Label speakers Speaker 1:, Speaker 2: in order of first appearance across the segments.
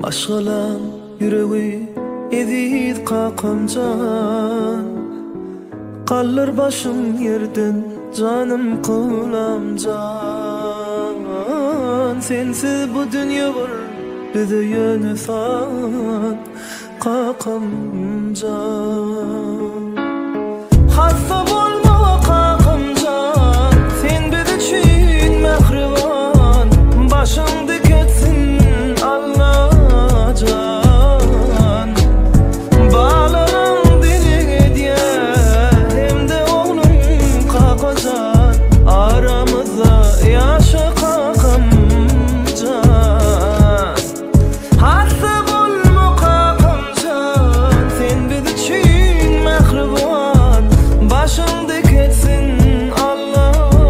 Speaker 1: Aşkılan yüreği ezid qakamcan, qallar başım yerden canım kılamcan. Sensiz bu dünya var bize yönesen qakamcan. Hassa bolma qakamcan, sen biz için mehriban. Başımda ketsin Allah'can. Bağlarım diline diye hem de oğlum qaqacan. Aramızda yaşa qakamcan. Hassa bolma qakamcan, sen biz için mehriban. Başımda ketsin Allah'can.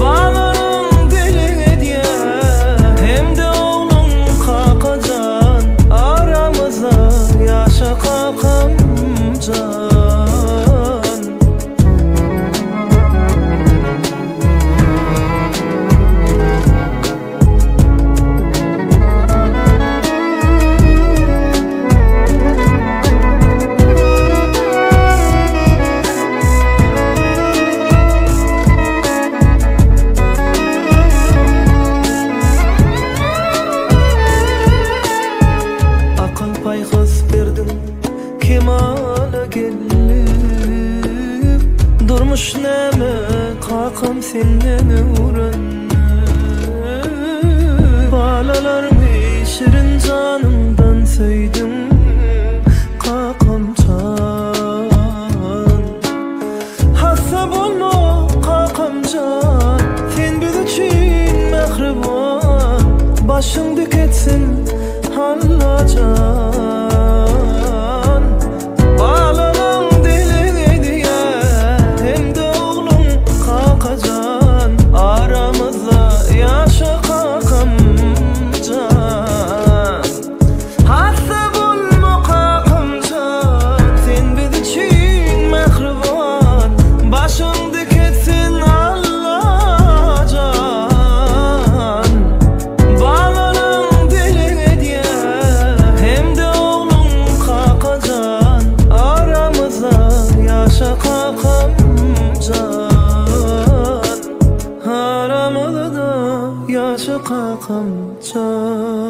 Speaker 1: Bağlarım diline diye hem de oğlum qaqacan. Aramızda yaşa qakamcan. Paygız verdim kemale gelip, durmuş neme qaqam senden öğrenip. Balalarımı şirin canımdan söyledim qaqamcan. Hassa bolma qaqamcan, sen biz için mehriban. Başımda ketsin Allah'can. Bağlarım diline diye hem de oğlum qaqacan. Aramızda yaşa qakamcan. Hassa bolma qaqamcan, sen biz için mehriban. Başımda ketsin Allah'can. Bağlarım diline diye hem de oğlum qaqacan. Aramızda yaşa qakamcan. Aramızda yaşa qakamcan.